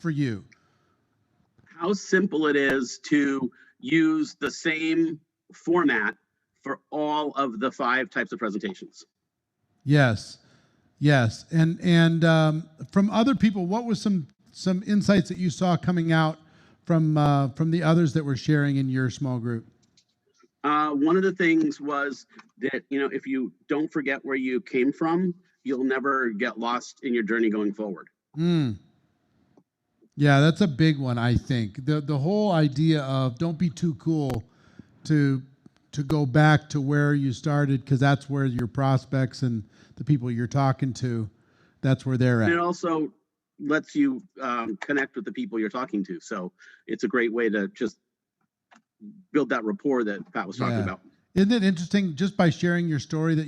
for you? How simple it is to use the same format for all of the 5 types of presentations. Yes. Yes. And from other people, what was some insights that you saw coming out from the others that were sharing in your small group? One of the things was that, if you don't forget where you came from, you'll never get lost in your journey going forward. Yeah, that's a big one, I think. The whole idea of don't be too cool to go back to where you started, because that's where your prospects and the people you're talking to, that's where they're at. And it also lets you connect with the people you're talking to. So it's a great way to just build that rapport that Pat was talking about. Isn't it interesting, just by sharing your story, that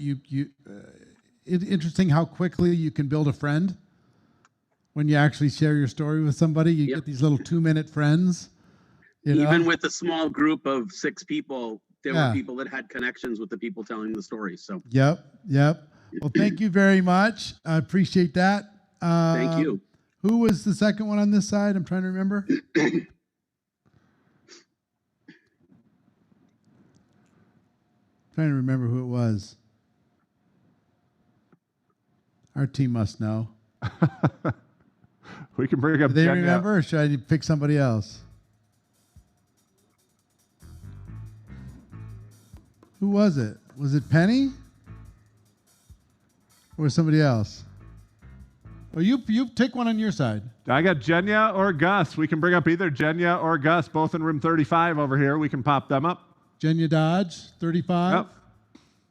it's interesting how quickly you can build a friend when you actually share your story with somebody? You get these little 2-minute friends. Even with a small group of 6 people, there were people that had connections with the people telling the story. So Yep. Well, thank you very much. I appreciate that. Thank you. Who was the second one on this side? I'm trying to remember. Trying to remember who it was. Our team must know. We can bring up. Do they remember, or should I pick somebody else? Who was it? Was it Penny? Or was somebody else? Well, you take one on your side. I got Jenya or Gus. We can bring up either Jenya or Gus, both in room 35 over here. We can pop them up. Jenya Dodge, 35. Yep.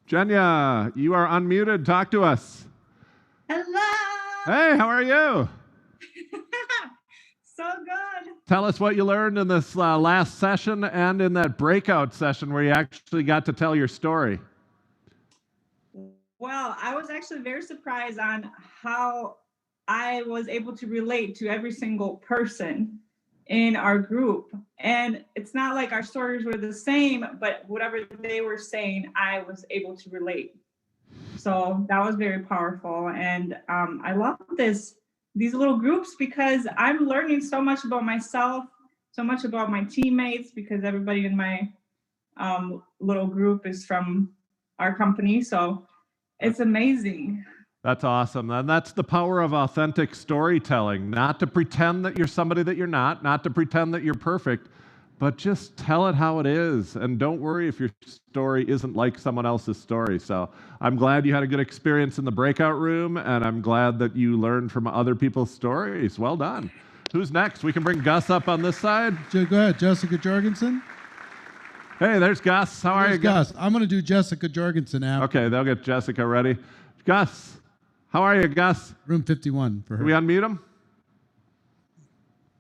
Jenya, you are unmuted. Talk to us. Hello. Hey, how are you? So good. Tell us what you learned in this last session and in that breakout session where you actually got to tell your story. Well, I was actually very surprised on how I was able to relate to every single person in our group. And it's not like our stories were the same, but whatever they were saying, I was able to relate. So that was very powerful. And I love these little groups, because I'm learning so much about myself, so much about my teammates, because everybody in my little group is from our company. So it's amazing. That's awesome. And that's the power of authentic storytelling, not to pretend that you're somebody that you're not to pretend that you're perfect, but just tell it how it is. And don't worry if your story isn't like someone else's story. So I'm glad you had a good experience in the breakout room, and I'm glad that you learned from other people's stories. Well done. Who's next? We can bring Gus up on this side. Go ahead, Jessica Jorgensen. Hey, there's Gus. How are you, Gus? I'm going to do Jessica Jorgensen after. Okay, they'll get Jessica ready. Gus, how are you, Gus? Room 51 for her. Can we unmute him?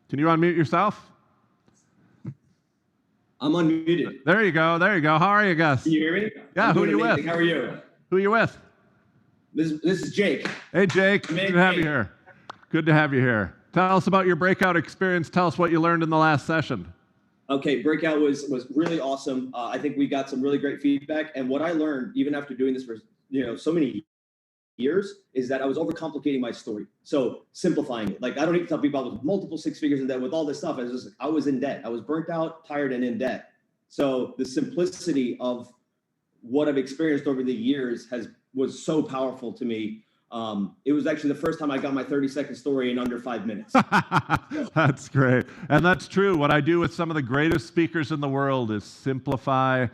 Can you unmute yourself? I'm unmuted. There you go. How are you, Gus? Can you hear me? Yeah, who are you with? How are you? Who are you with? This is Jake. Hey, Jake. Good to have you here. Good to have you here. Tell us about your breakout experience. Tell us what you learned in the last session. Okay, breakout was really awesome. I think we got some really great feedback. And what I learned, even after doing this for so many years, is that I was overcomplicating my story. So simplifying it. Like, I don't need to tell people I was multiple 6 figures in debt with all this stuff. I was in debt. I was burnt out, tired, and in debt. So the simplicity of what I've experienced over the years was so powerful to me. It was actually the first time I got my 30-second story in under 5 minutes. That's great. And that's true. What I do with some of the greatest speakers in the world is simplify,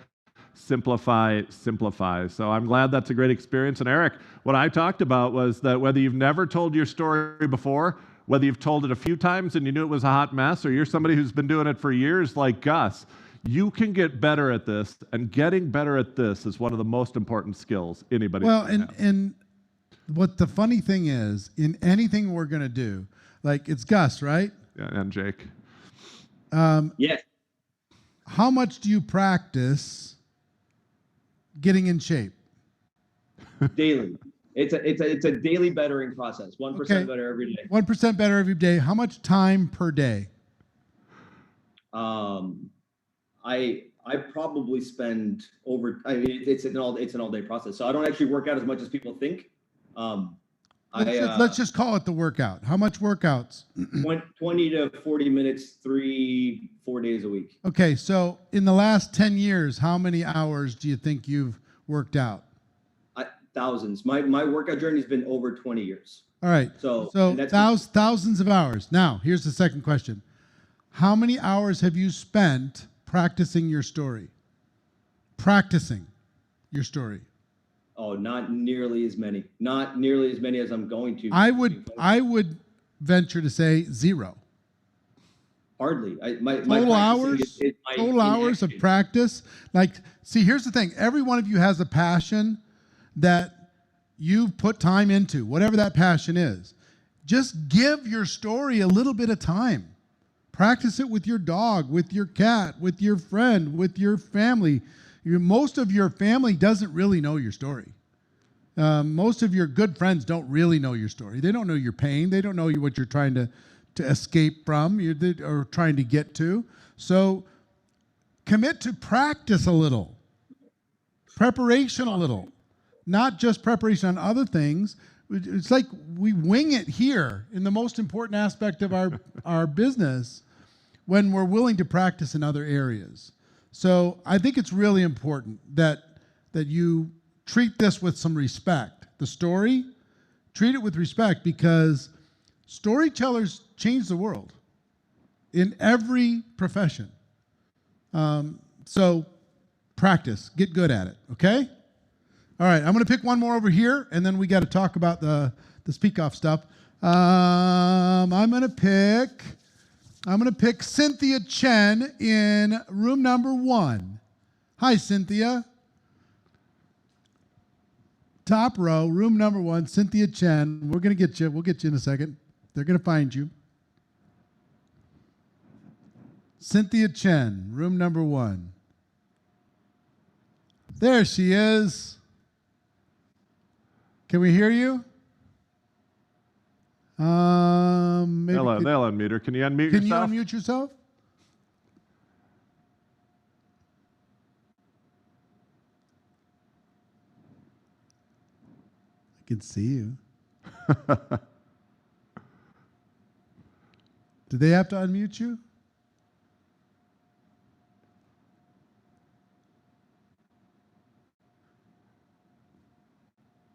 simplify, simplify. So I'm glad that's a great experience. And Eric, what I talked about was that whether you've never told your story before, whether you've told it a few times and you knew it was a hot mess, or you're somebody who's been doing it for years like Gus, you can get better at this. And getting better at this is one of the most important skills anybody can have. And what the funny thing is, in anything we're going to do, like, it's Gus, right? Yeah, and Jake. Yes. How much do you practice getting in shape? Daily. It's a daily bettering process. 1% better every day. 1% better every day. How much time per day? I probably spend over. I mean, it's an all day process. So I don't actually work out as much as people think. Let's just call it the workout. How much workouts? 20 to 40 minutes, 3-4 days a week. Okay, so in the last 10 years, how many hours do you think you've worked out? Thousands. My workout journey has been over 20 years. All right. So thousands of hours. Now, here's the second question. How many hours have you spent practicing your story? Practicing your story. Oh, not nearly as many. Not nearly as many as I'm going to. I would venture to say 0. Hardly. Total hours of practice. Like, see, here's the thing. Every one of you has a passion that you've put time into, whatever that passion is. Just give your story a little bit of time. Practice it with your dog, with your cat, with your friend, with your family. Most of your family doesn't really know your story. Most of your good friends don't really know your story. They don't know your pain. They don't know what you're trying to escape from or trying to get to. So commit to practice a little, preparation a little, not just preparation on other things. It's like we wing it here in the most important aspect of our business when we're willing to practice in other areas. So I think it's really important that you treat this with some respect. The story, treat it with respect, because storytellers change the world in every profession. So practice, get good at it, okay? All right, I'm going to pick one more over here, and then we got to talk about the speak-off stuff. I'm going to pick Cynthia Chen in room number 1. Hi, Cynthia. Top row, room number 1, Cynthia Chen. We're going to get you. We'll get you in a second. They're going to find you. Cynthia Chen, room number 1. There she is. Can we hear you? They'll unmute her. Can you unmute yourself? Can you unmute yourself? I can see you. Do they have to unmute you?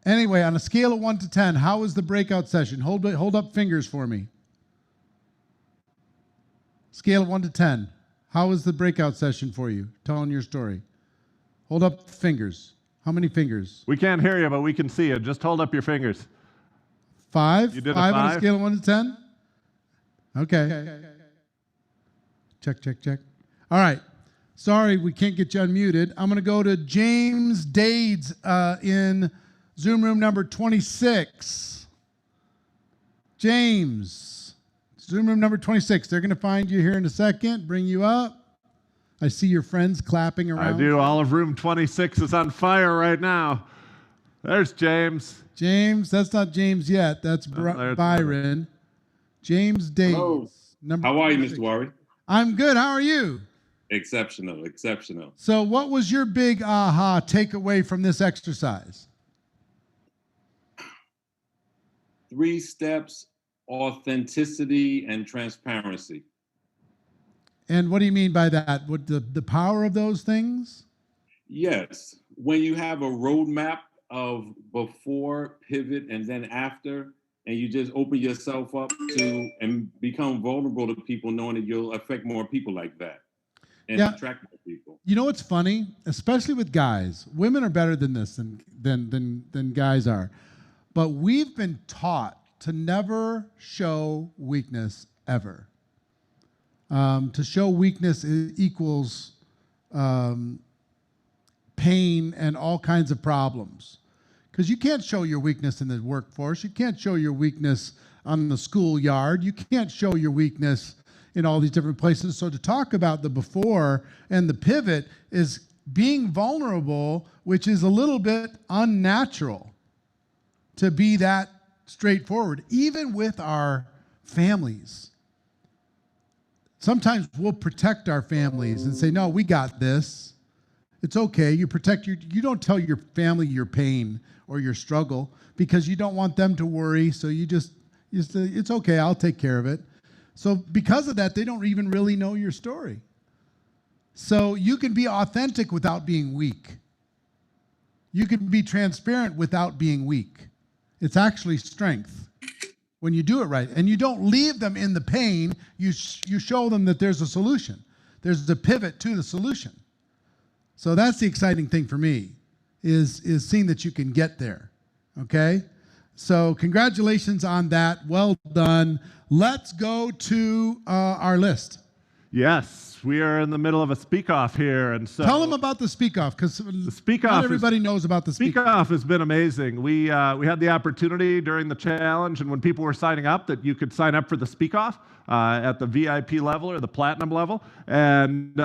Anyway, on a scale of 1 to 10, how was the breakout session? Hold up fingers for me. Scale of 1 to 10. How was the breakout session for you? Telling your story. Hold up fingers. How many fingers? We can't hear you, but we can see you. Just hold up your fingers. 5? You did a 5 on a 5? scale of 1 to 10? Okay. Check. All right. Sorry, we can't get you unmuted. I'm going to go to James Dades in Zoom room number 26. James, Zoom room number 26. They're going to find you here in a second, bring you up. I see your friends clapping around. I do. All of room 26 is on fire right now. There's James. James, that's not James yet. That's Byron. James Davis. Hello. How are you, Mr. Worry? I'm good. How are you? Exceptional, exceptional. So what was your big aha takeaway from this exercise? 3 steps: authenticity and transparency. And what do you mean by that? What the power of those things? Yes. When you have a roadmap of before, pivot, and then after, and you just open yourself up to and become vulnerable to people, knowing that you'll affect more people like that and attract more people. You know what's funny? Especially with guys. Women are better than this than guys are. But we've been taught to never show weakness ever. To show weakness equals pain and all kinds of problems. Because you can't show your weakness in the workforce. You can't show your weakness on the schoolyard. You can't show your weakness in all these different places. So to talk about the before and the pivot is being vulnerable, which is a little bit unnatural to be that straightforward, even with our families. Sometimes we'll protect our families and say, no, we got this. It's okay. You protect you don't tell your family your pain or your struggle because you don't want them to worry. So you say, it's okay, I'll take care of it. So because of that, they don't even really know your story. So you can be authentic without being weak. You can be transparent without being weak. It's actually strength when you do it right. And you don't leave them in the pain. You show them that there's a solution. There's a pivot to the solution. So that's the exciting thing for me, is seeing that you can get there, okay? So congratulations on that. Well done. Let's go to our list. Yes, we are in the middle of a speak-off here, and so Tell them about the speak-off, because speak-off not everybody knows about the speak-off. Speak-off has been amazing. We had the opportunity during the challenge, and when people were signing up, that you could sign up for the speak-off at the VIP level or the platinum level, and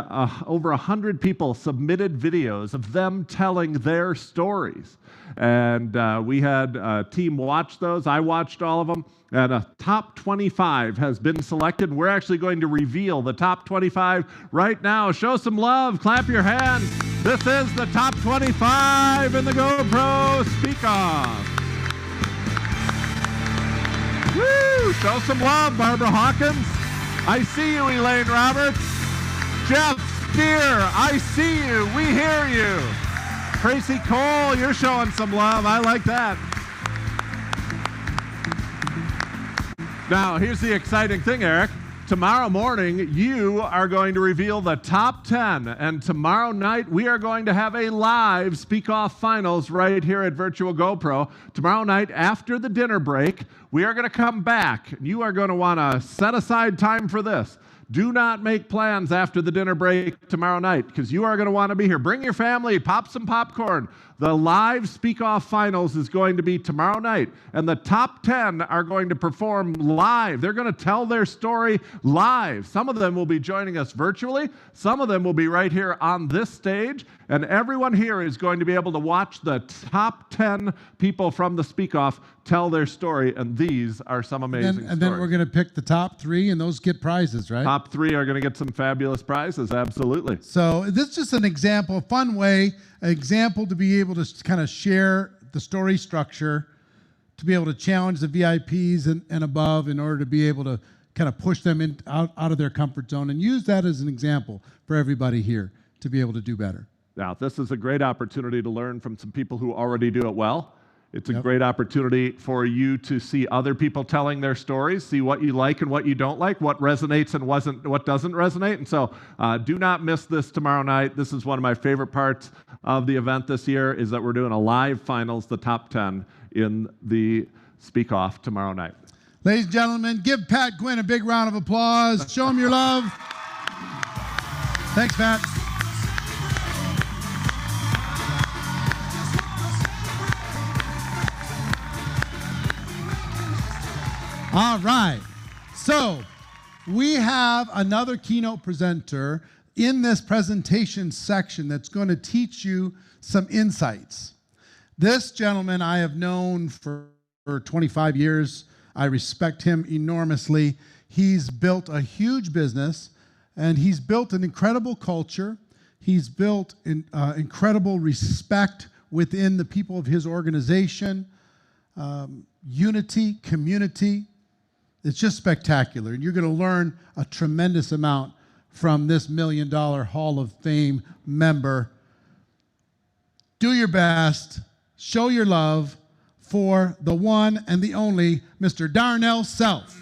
over 100 people submitted videos of them telling their stories. And we had a team watch those. I watched all of them. And a top 25 has been selected. We're actually going to reveal the top 25 right now. Show some love. Clap your hands. This is the top 25 in the GoPro Speak Off. Woo! Show some love, Barbara Hawkins. I see you, Elaine Roberts. Jeff Steer, I see you. We hear you. Tracy Cole, you're showing some love. I like that. Now, here's the exciting thing, Eric. Tomorrow morning, you are going to reveal the top 10, and tomorrow night, we are going to have a live Speak-Off Finals right here at Virtual GoPro. Tomorrow night, after the dinner break, we are going to come back. You are going to want to set aside time for this. Do not make plans after the dinner break tomorrow night, because you are going to want to be here. Bring your family, pop some popcorn. The live Speak-Off Finals is going to be tomorrow night, and the top 10 are going to perform live. They're going to tell their story live. Some of them will be joining us virtually. Some of them will be right here on this stage, and everyone here is going to be able to watch the top 10 people from the Speak-Off tell their story, and these are some amazing stories. And then we're going to pick the top 3, and those get prizes, right? Top 3 are going to get some fabulous prizes, absolutely. So this is just an example, a fun way, an example to be able to kind of share the story structure, to be able to challenge the VIPs and above in order to be able to kind of push them out of their comfort zone and use that as an example for everybody here to be able to do better. Now, this is a great opportunity to learn from some people who already do it well. It's a great opportunity for you to see other people telling their stories, see what you like and what you don't like, what resonates and what doesn't resonate. And so do not miss this tomorrow night. This is one of my favorite parts of the event this year, is that we're doing a live finals, the top 10 in the Speak Off tomorrow night. Ladies and gentlemen, give Pat Gwynn a big round of applause. Show him your love. Thanks, Pat. All right, so we have another keynote presenter in this presentation section that's going to teach you some insights. This gentleman I have known for 25 years. I respect him enormously. He's built a huge business, and he's built an incredible culture. He's built incredible respect within the people of his organization, unity, community. It's just spectacular, and you're going to learn a tremendous amount from this $1 Million Hall of Fame member. Do your best, show your love for the one and the only Mr. Darnell Self.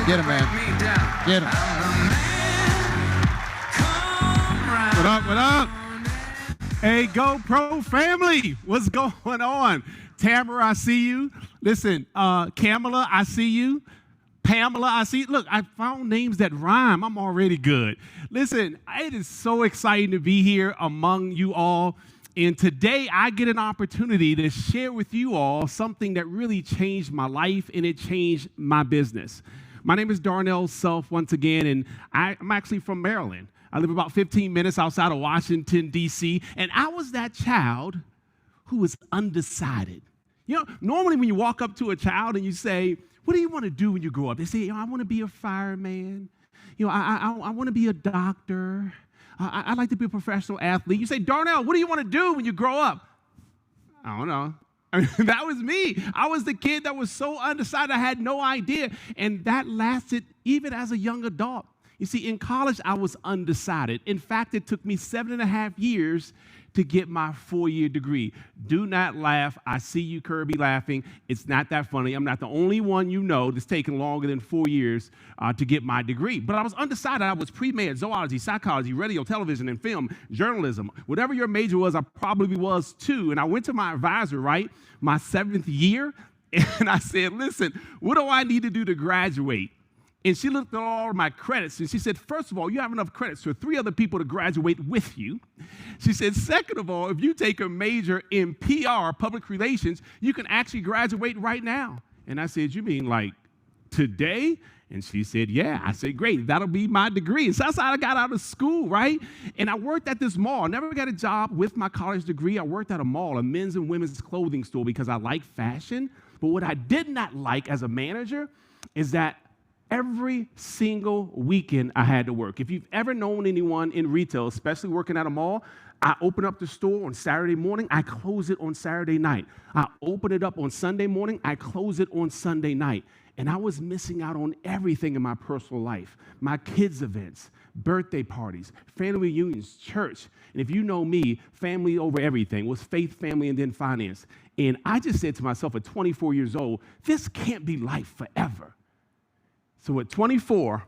Get him, man. Get him. What up, what up? Hey, GoPro family, what's going on? Tamara, I see you. Listen, Kamala, I see you. Pamela, I see. Look, I found names that rhyme. I'm already good. Listen, it is so exciting to be here among you all. And today I get an opportunity to share with you all something that really changed my life, and it changed my business. My name is Darnell Self once again, and I'm actually from Maryland. I live about 15 minutes outside of Washington, D.C., and I was that child who was undecided. You know, normally when you walk up to a child and you say, what do you want to do when you grow up? They say, I want to be a fireman. I want to be a doctor. I'd like to be a professional athlete. You say, Darnell, what do you want to do when you grow up? I don't know. I mean, that was me. I was the kid that was so undecided, I had no idea. And that lasted even as a young adult. You see, in college, I was undecided. In fact, it took me 7.5 years to get my 4-year degree. Do not laugh. I see you, Kirby, laughing. It's not that funny. I'm not the only one you know that's taken longer than 4 years to get my degree. But I was undecided. I was pre-med, zoology, psychology, radio, television, and film, journalism. Whatever your major was, I probably was too. And I went to my advisor, right, my 7th year, and I said, listen, what do I need to do to graduate? And she looked at all of my credits, and she said, first of all, you have enough credits for 3 other people to graduate with you. She said, second of all, if you take a major in PR, public relations, you can actually graduate right now. And I said, you mean like today? And she said, yeah. I said, great, that'll be my degree. And so that's how I got out of school, right? And I worked at this mall. I never got a job with my college degree. I worked at a mall, a men's and women's clothing store, because I like fashion. But what I did not like as a manager is that every single weekend I had to work. If you've ever known anyone in retail, especially working at a mall, I open up the store on Saturday morning, I close it on Saturday night. I open it up on Sunday morning, I close it on Sunday night. And I was missing out on everything in my personal life, my kids' events, birthday parties, family reunions, church. And if you know me, family over everything was faith, family, and then finance. And I just said to myself at 24 years old, this can't be life forever. So at 24,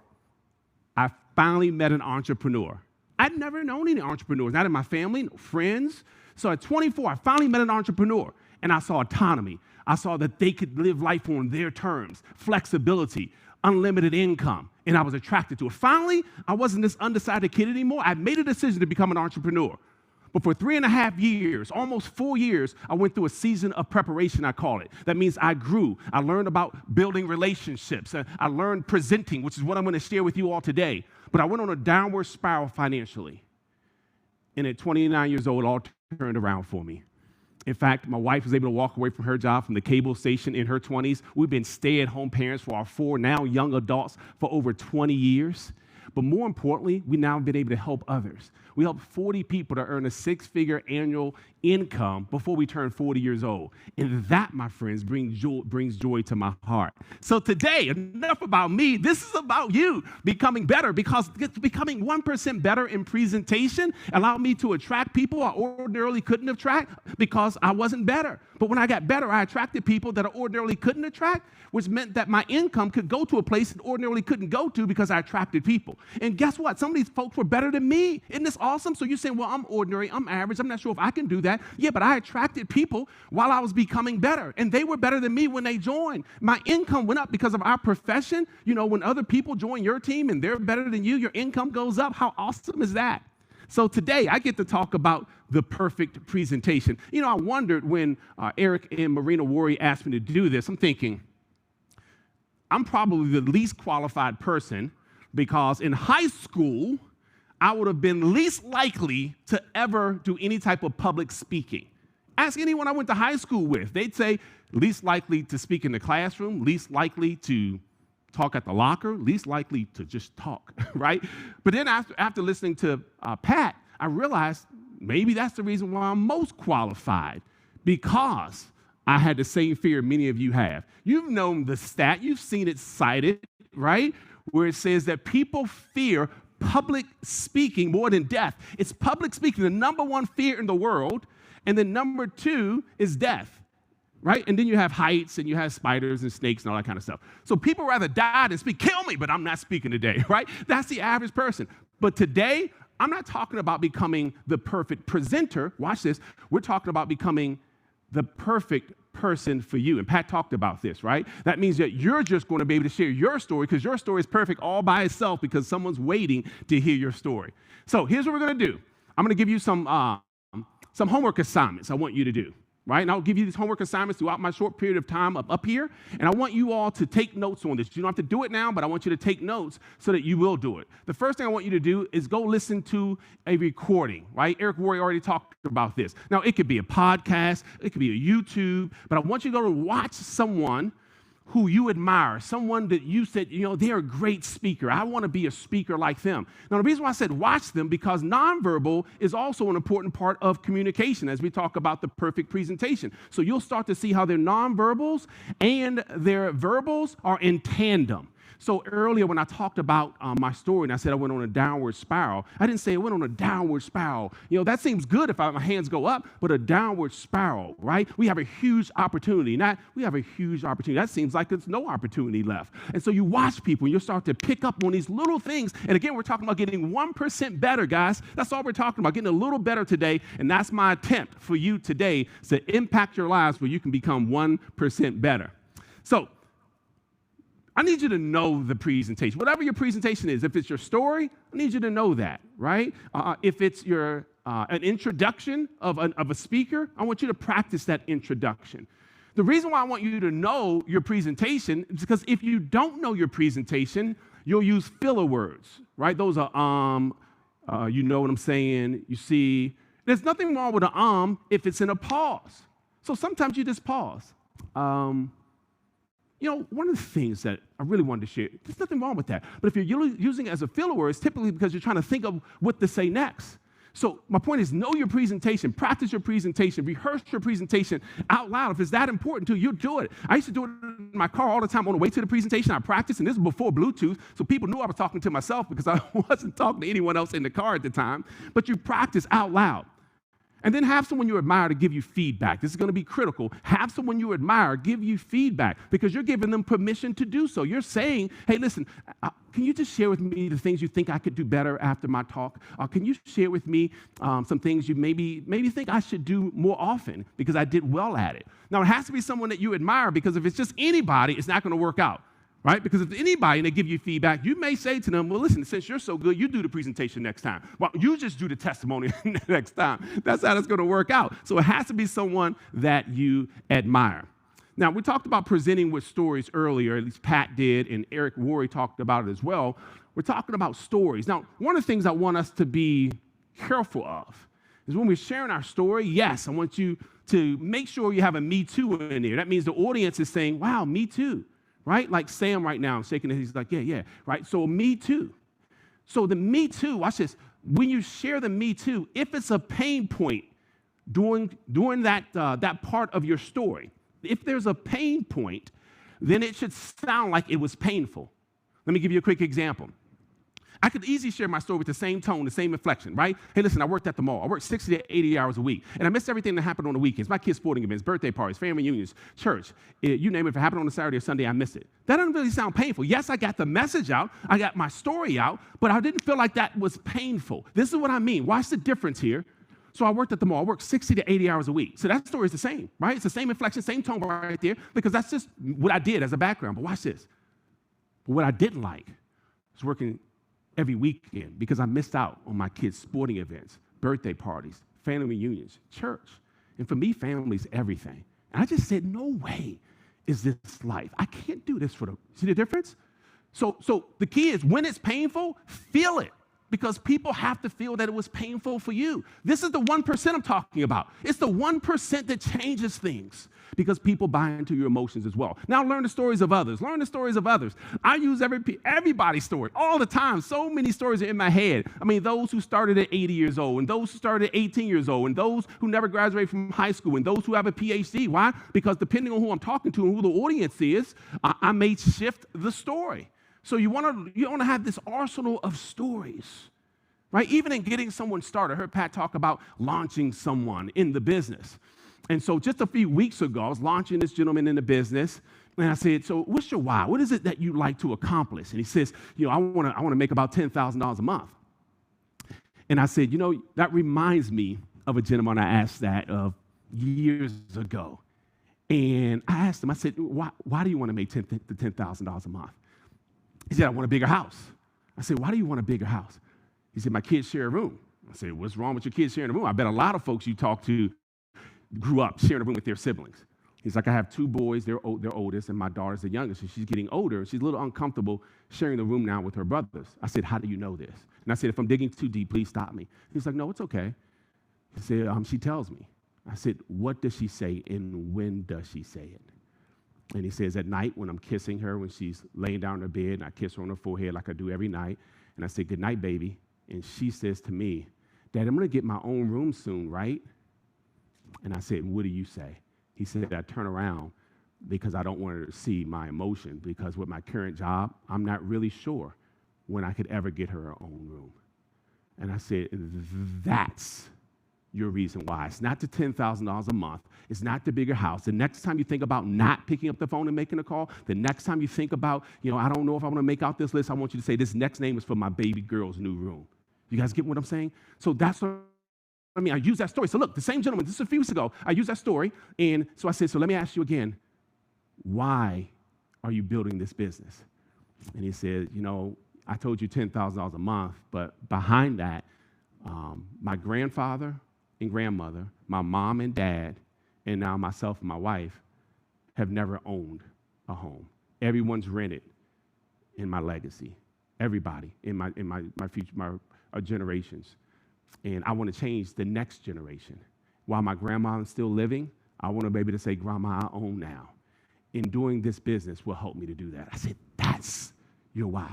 I finally met an entrepreneur. I'd never known any entrepreneurs, not in my family, no friends. So at 24, I finally met an entrepreneur, and I saw autonomy. I saw that they could live life on their terms, flexibility, unlimited income, and I was attracted to it. Finally, I wasn't this undecided kid anymore. I made a decision to become an entrepreneur. But for 3.5 years, almost 4 years, I went through a season of preparation, I call it. That means I grew. I learned about building relationships. I learned presenting, which is what I'm going to share with you all today. But I went on a downward spiral financially. And at 29 years old, it all turned around for me. In fact, my wife was able to walk away from her job from the cable station in her 20s. We've been stay-at-home parents for our 4 now young adults for over 20 years. But more importantly, we now have been able to help others. We helped 40 people to earn a 6-figure annual income before we turn 40 years old. And that, my friends, brings joy to my heart. So today, enough about me. This is about you becoming better, because becoming 1% better in presentation allowed me to attract people I ordinarily couldn't attract because I wasn't better. But when I got better, I attracted people that I ordinarily couldn't attract, which meant that my income could go to a place it ordinarily couldn't go to because I attracted people. And guess what? Some of these folks were better than me. Isn't this awesome? So you're saying, well, I'm ordinary, I'm average, I'm not sure if I can do that. Yeah, but I attracted people while I was becoming better, and they were better than me when they joined. My income went up because of our profession. You know, when other people join your team and they're better than you, your income goes up. How awesome is that? So today, I get to talk about the perfect presentation. You know, I wondered when Eric and Marina Worry asked me to do this, I'm thinking, I'm probably the least qualified person because in high school, I would have been least likely to ever do any type of public speaking. Ask anyone I went to high school with. They'd say least likely to speak in the classroom, least likely to talk at the locker, least likely to just talk, right? But then after listening to Pat, I realized maybe that's the reason why I'm most qualified, because I had the same fear many of you have. You've known the stat, you've seen it cited, right? Where it says that people fear public speaking more than death. It's public speaking, the number one fear in the world, and then number 2 is death. Right? And then you have heights, and you have spiders and snakes and all that kind of stuff. So people rather die than speak. Kill me, but I'm not speaking today, right? That's the average person. But today, I'm not talking about becoming the perfect presenter. Watch this. We're talking about becoming the perfect person for you. And Pat talked about this, right? That means that you're just going to be able to share your story because your story is perfect all by itself because someone's waiting to hear your story. So here's what we're going to do. I'm going to give you some homework assignments I want you to do. right? And I'll give you these homework assignments throughout my short period of time up here. And I want you all to take notes on this. You don't have to do it now, but I want you to take notes so that you will do it. The first thing I want you to do is go listen to a recording, right? Eric Worre already talked about this. Now, it could be a podcast, it could be a YouTube, but I want you to go to watch someone who you admire, someone that you said, they're a great speaker. I want to be a speaker like them. Now, the reason why I said watch them, because nonverbal is also an important part of communication as we talk about the perfect presentation. So you'll start to see how their nonverbals and their verbals are in tandem. So earlier when I talked about my story and I said I went on a downward spiral, I didn't say I went on a downward spiral. That seems good if my hands go up, but a downward spiral, right? We have a huge opportunity. We have a huge opportunity. That seems like there's no opportunity left. And so you watch people and you'll start to pick up on these little things. And again, we're talking about getting 1% better, guys. That's all we're talking about, getting a little better today. And that's my attempt for you today, is to impact your lives where you can become 1% better. So I need you to know the presentation. Whatever your presentation is, if it's your story, I need you to know that, right? If it's your an introduction of a speaker, I want you to practice that introduction. The reason why I want you to know your presentation is because if you don't know your presentation, you'll use filler words, right? Those are you know what I'm saying, you see. There's nothing wrong with an if it's in a pause. So sometimes you just pause. One of the things that I really wanted to share, there's nothing wrong with that. But if you're using it as a filler word, it's typically because you're trying to think of what to say next. So my point is, know your presentation, practice your presentation, rehearse your presentation out loud. If it's that important to you, you'll do it. I used to do it in my car all the time on the way to the presentation. I practiced, and this was before Bluetooth, so people knew I was talking to myself because I wasn't talking to anyone else in the car at the time. But you practice out loud. And then have someone you admire to give you feedback. This is going to be critical. Have someone you admire give you feedback because you're giving them permission to do so. You're saying, hey, listen, can you just share with me the things you think I could do better after my talk? Can you share with me some things you maybe think I should do more often because I did well at it? Now, it has to be someone that you admire because if it's just anybody, it's not going to work out. Right? Because if anybody and they give you feedback, you may say to them, well, listen, since you're so good, you do the presentation next time. Well, you just do the testimony next time. That's how it's going to work out. So it has to be someone that you admire. Now, we talked about presenting with stories earlier, at least Pat did, and Eric Worre talked about it as well. We're talking about stories. Now, one of the things I want us to be careful of is when we're sharing our story, yes, I want you to make sure you have a me too in there. That means the audience is saying, wow, me too. Right? Like Sam right now, shaking his head, he's like, yeah, right? So me too. So the me too, watch this. When you share the me too, if it's a pain point during that part of your story, if there's a pain point, then it should sound like it was painful. Let me give you a quick example. I could easily share my story with the same tone, the same inflection, right? Hey, listen, I worked at the mall. I worked 60 to 80 hours a week, and I missed everything that happened on the weekends. My kids' sporting events, birthday parties, family reunions, church. You name it, if it happened on a Saturday or Sunday, I missed it. That doesn't really sound painful. Yes, I got the message out. I got my story out, but I didn't feel like that was painful. This is what I mean. Watch the difference here. So I worked at the mall. I worked 60 to 80 hours a week. So that story is the same, right? It's the same inflection, same tone right there, because that's just what I did as a background. But watch this. But what I didn't like was working every weekend because I missed out on my kids' sporting events, birthday parties, family reunions, church. And for me, family is everything. And I just said, no way is this life. I can't do this for the, see the difference? So the key is when it's painful, feel it. Because people have to feel that it was painful for you. This is the 1% I'm talking about. It's the 1% that changes things because people buy into your emotions as well. Now learn the stories of others. Learn the stories of others. I use everybody's story all the time. So many stories are in my head. I mean, those who started at 80 years old and those who started at 18 years old and those who never graduated from high school and those who have a PhD. Why? Because depending on who I'm talking to and who the audience is, I may shift the story. So you want to have this arsenal of stories, right? Even in getting someone started. I heard Pat talk about launching someone in the business. And so just a few weeks ago, I was launching this gentleman in the business, and I said, so what's your why? What is it that you like to accomplish? And he says, I want to make about $10,000 a month. And I said, that reminds me of a gentleman I asked that of years ago. And I asked him, I said, why do you want to make $10,000 a month? He said, I want a bigger house. I said, why do you want a bigger house? He said, my kids share a room. I said, what's wrong with your kids sharing a room? I bet a lot of folks you talk to grew up sharing a room with their siblings. He's like, I have 2 boys, they're oldest, and my daughter's the youngest, and she's getting older, and she's a little uncomfortable sharing the room now with her brothers. I said, how do you know this? And I said, if I'm digging too deep, please stop me. He's like, no, it's okay. He said, she tells me. I said, what does she say, and when does she say it? And he says, at night when I'm kissing her, when she's laying down in her bed, and I kiss her on her forehead like I do every night, and I say, good night, baby. And she says to me, Dad, I'm going to get my own room soon, right? And I said, what do you say? He said, I turn around because I don't want her to see my emotion, because with my current job, I'm not really sure when I could ever get her her own room. And I said, that's your reason why. It's not the $10,000 a month. It's not the bigger house. The next time you think about not picking up the phone and making a call, the next time you think about, I don't know if I want to make out this list, I want you to say, this next name is for my baby girl's new room. You guys get what I'm saying? So that's what I use that story. So look, the same gentleman, this is a few weeks ago, I used that story, and so I said, so let me ask you again, why are you building this business? And he said, I told you $10,000 a month, but behind that, my grandfather and grandmother, my mom and dad, and now myself and my wife have never owned a home. Everyone's rented in my legacy. Everybody in my future, my generations. And I want to change the next generation. While my grandma is still living, I want to be able to say, Grandma, I own now. And doing this business will help me to do that. I said, that's your why.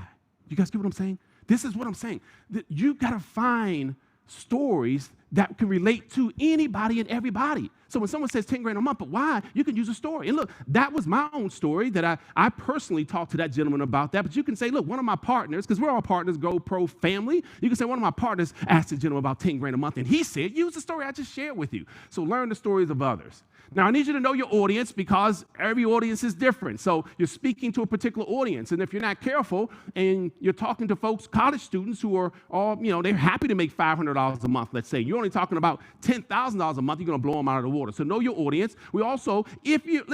You guys get what I'm saying? This is what I'm saying. You got to find stories that can relate to anybody and everybody. So when someone says 10 grand a month, but why? You can use a story. And look, that was my own story that I personally talked to that gentleman about that. But you can say, look, one of my partners, because we're all partners, Go Pro family, you can say one of my partners asked the gentleman about 10 grand a month, and he said, use the story I just shared with you. So learn the stories of others. Now, I need you to know your audience, because every audience is different. So you're speaking to a particular audience. And if you're not careful and you're talking to folks, college students who are all, they're happy to make $500 a month, let's say. You're only talking about $10,000 a month, you're going to blow them out of the water. So know your audience. We also, if you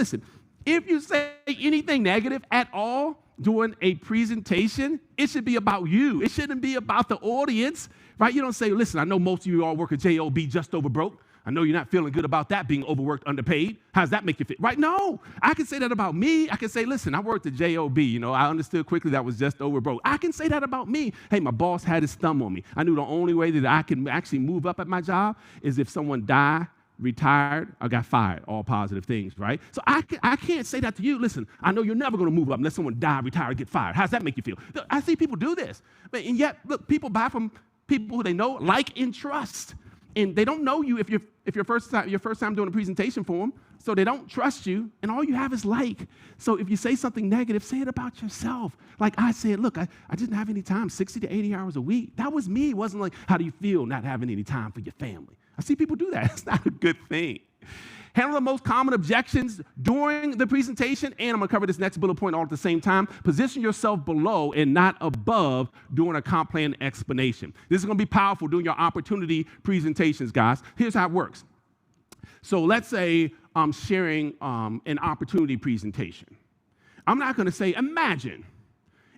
say anything negative at all during a presentation, it should be about you. It shouldn't be about the audience, right? You don't say, listen, I know most of you all work at JOB just over broke. I know you're not feeling good about that, being overworked, underpaid. How does that make you feel? Right? No. I can say that about me. I can say, listen, I worked at JOB. I understood quickly that was just over broke. I can say that about me. Hey, my boss had his thumb on me. I knew the only way that I can actually move up at my job is if someone died, retired, or got fired. All positive things, right? So I can't say that to you. Listen, I know you're never going to move up unless someone die, retire, or get fired. How does that make you feel? I see people do this. And yet, look, people buy from people who they know, like, and trust. And they don't know you if your first time doing a presentation for them, so they don't trust you, and all you have is like. So if you say something negative, say it about yourself. Like I said, look, I didn't have any time, 60 to 80 hours a week. That was me. It wasn't like, how do you feel not having any time for your family? I see people do that. It's not a good thing. Handle the most common objections during the presentation, and I'm going to cover this next bullet point all at the same time. Position yourself below and not above during a comp plan explanation. This is going to be powerful during your opportunity presentations, guys. Here's how it works. So let's say I'm sharing an opportunity presentation. I'm not going to say, imagine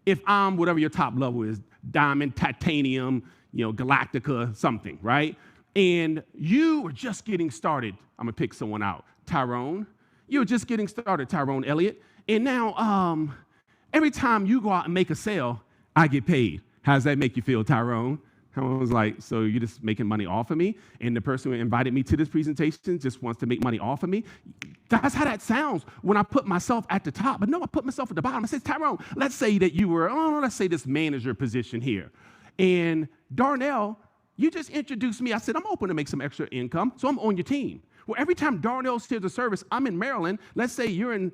if I'm whatever your top level is, diamond, titanium, Galactica, something, right? And you were just getting started. I'm going to pick someone out. Tyrone. You were just getting started, Tyrone Elliott. And now every time you go out and make a sale, I get paid. How does that make you feel, Tyrone? I was like, so you're just making money off of me? And the person who invited me to this presentation just wants to make money off of me? That's how that sounds when I put myself at the top. But no, I put myself at the bottom. I said, Tyrone, let's say that you were, let's say this manager position here. And Darnell, you just introduced me. I said, I'm open to make some extra income, so I'm on your team. Well, every time Darnell shares a service, I'm in Maryland. Let's say you're in,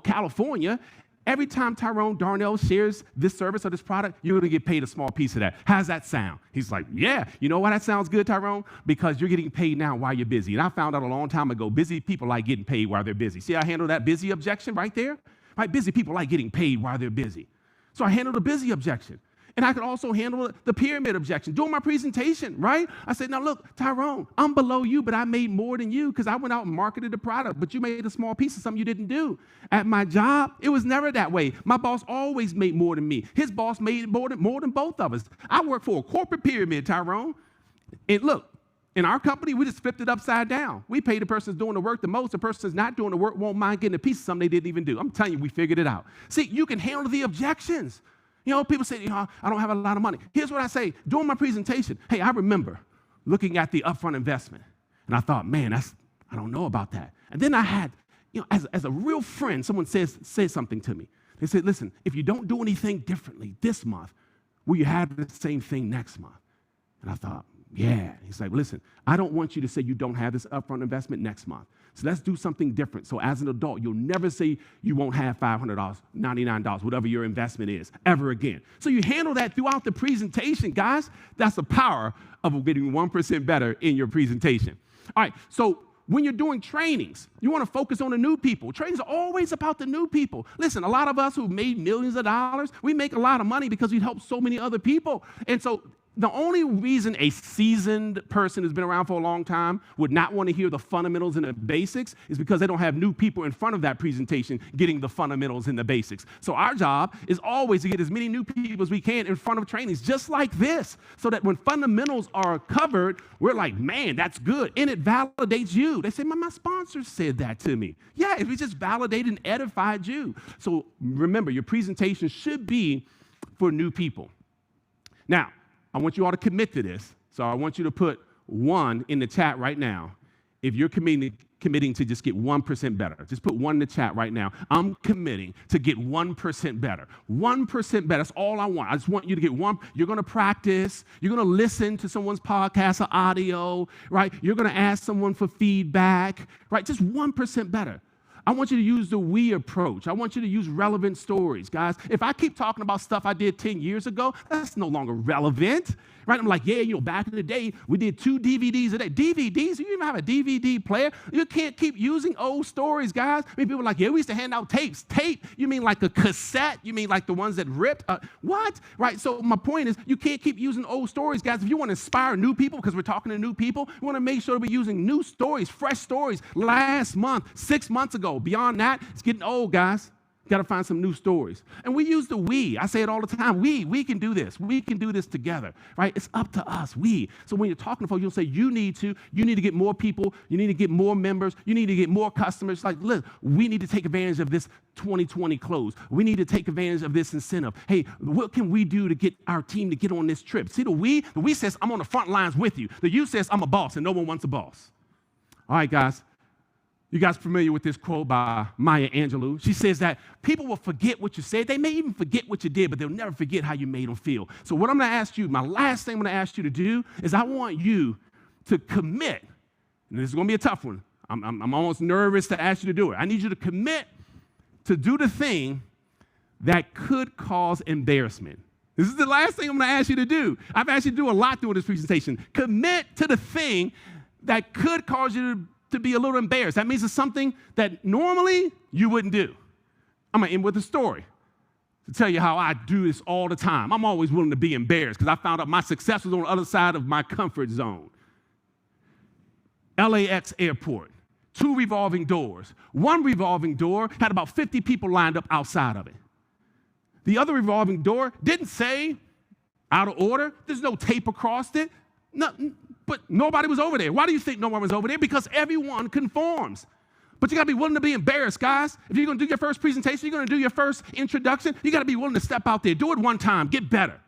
California. Every time Darnell shares this service or this product, you're going to get paid a small piece of that. How's that sound? He's like, yeah. You know why that sounds good, Tyrone? Because you're getting paid now while you're busy. And I found out a long time ago, busy people like getting paid while they're busy. See, I handle that busy objection right there? Right? Busy people like getting paid while they're busy. So I handle the busy objection. And I could also handle the pyramid objection during my presentation, right? I said, now look, Tyrone, I'm below you, but I made more than you because I went out and marketed the product, but you made a small piece of something you didn't do. At my job, it was never that way. My boss always made more than me. His boss made more than both of us. I work for a corporate pyramid, Tyrone. And look, In our company, we just flipped it upside down. We pay the person that's doing the work the most. The person that's not doing the work won't mind getting a piece of something they didn't even do. I'm telling you, we figured it out. See, you can handle the objections. You know, people say, I don't have a lot of money. Here's what I say during my presentation. Hey, I remember looking at the upfront investment, and I thought, man, I don't know about that. And then I had, as a real friend, someone said something to me. They said, listen, if you don't do anything differently this month, will you have the same thing next month? And I thought, yeah. He's like, listen, I don't want you to say you don't have this upfront investment next month. So let's do something different. So as an adult, you'll never say you won't have $500, $99, whatever your investment is, ever again. So you handle that throughout the presentation, guys. That's the power of getting 1% better in your presentation. All right, so when you're doing trainings, you want to focus on the new people. Trainings are always about the new people. Listen, a lot of us who've made millions of dollars, we make a lot of money because we help so many other people. And so the only reason a seasoned person who's been around for a long time would not want to hear the fundamentals and the basics is because they don't have new people in front of that presentation getting the fundamentals and the basics. So our job is always to get as many new people as we can in front of trainings just like this, so that when fundamentals are covered, we're like, man, that's good. And it validates you. They say, my sponsor said that to me. Yeah, we just validated and edified you. So remember, your presentation should be for new people. Now, I want you all to commit to this. So I want you to put 1 in the chat right now. If you're committing to just get 1% better, just put 1 in the chat right now. I'm committing to get 1% better. 1% better, that's all I want. I just want you to get 1. You're going to practice. You're going to listen to someone's podcast or audio, right? You're going to ask someone for feedback, right? Just 1% better. I want you to use the we approach. I want you to use relevant stories, guys. If I keep talking about stuff I did 10 years ago, that's no longer relevant, right? I'm like, yeah, back in the day, we did 2 DVDs a day. DVDs? You even have a DVD player? You can't keep using old stories, guys. I mean, people are like, yeah, we used to hand out tapes. Tape? You mean like a cassette? You mean like the ones that ripped? What? Right? So my point is, you can't keep using old stories, guys. If you want to inspire new people, because we're talking to new people, we want to make sure we're using new stories, fresh stories, last month, 6 months ago. Beyond that, it's getting old, guys. You got to find some new stories. And we use the we. I say it all the time. We can do this. We can do this together, right? It's up to us, we. So when you're talking to folks, you'll say you need to get more people. You need to get more members. You need to get more customers. Like, look, we need to take advantage of this 2020 close. We need to take advantage of this incentive. Hey, what can we do to get our team to get on this trip? See, the we says, I'm on the front lines with you. The you says, I'm a boss, and no one wants a boss. All right, guys. You guys familiar with this quote by Maya Angelou? She says that people will forget what you said. They may even forget what you did, but they'll never forget how you made them feel. So what I'm going to ask you, my last thing I'm going to ask you to do is I want you to commit. And this is going to be a tough one. I'm almost nervous to ask you to do it. I need you to commit to do the thing that could cause embarrassment. This is the last thing I'm going to ask you to do. I've asked you to do a lot during this presentation. Commit to the thing that could cause you to be a little embarrassed. That means it's something that normally you wouldn't do. I'm going to end with a story to tell you how I do this all the time. I'm always willing to be embarrassed because I found out my success was on the other side of my comfort zone. LAX airport, 2 revolving doors. One revolving door had about 50 people lined up outside of it. The other revolving door didn't say out of order. There's no tape across it. But nobody was over there. Why do you think no one was over there? Because everyone conforms. But you got to be willing to be embarrassed, guys. If you're going to do your first presentation, you're going to do your first introduction, you got to be willing to step out there. Do it one time. Get better.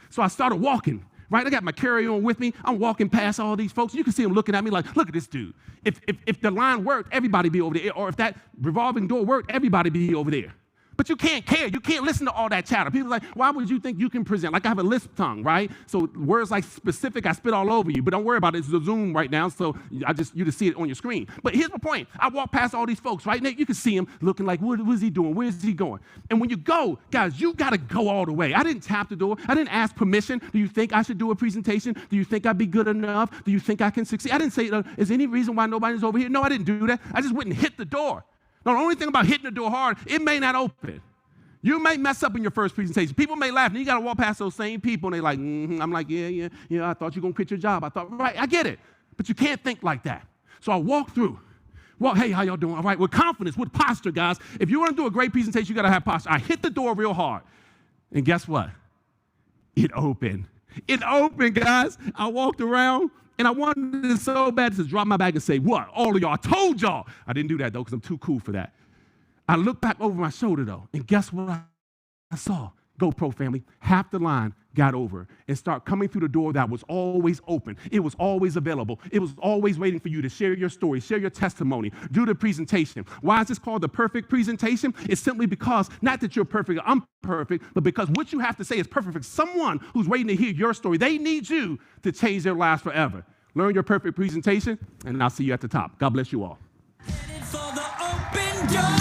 So I started walking, right? I got my carry-on with me. I'm walking past all these folks. You can see them looking at me like, look at this dude. If the line worked, everybody be over there. Or if that revolving door worked, everybody be over there. But you can't care. You can't listen to all that chatter. People are like, why would you think you can present? Like I have a lisp tongue, right? So words like specific, I spit all over you. But don't worry about it. It's a Zoom right now, so you just see it on your screen. But here's my point. I walk past all these folks, right? You can see them looking like, what is he doing? Where is he going? And when you go, guys, you got to go all the way. I didn't tap the door. I didn't ask permission. Do you think I should do a presentation? Do you think I'd be good enough? Do you think I can succeed? I didn't say, is there any reason why nobody's over here? No, I didn't do that. I just went and hit the door. Now, the only thing about hitting the door hard, it may not open. You may mess up in your first presentation. People may laugh, and you got to walk past those same people, and they're like, I'm like, yeah, I thought you were going to quit your job. I thought, right, I get it. But you can't think like that. So I walk through. Well, hey, how y'all doing? All right, with confidence, with posture, guys. If you want to do a great presentation, you got to have posture. I hit the door real hard, and guess what? It opened. It opened, guys. I walked around, And I wanted it so bad to drop my bag and say, what? All of y'all, I told y'all. I didn't do that, though, because I'm too cool for that. I looked back over my shoulder, though, and guess what I saw? GoPro family, half the line got over and start coming through the door that was always open. It was always available. It was always waiting for you to share your story, share your testimony, do the presentation. Why is this called the perfect presentation? It's simply because, not that you're perfect or I'm perfect, but because what you have to say is perfect for someone who's waiting to hear your story. They need you to change their lives forever. Learn your perfect presentation, and I'll see you at the top. God bless you all. Headed for the open door.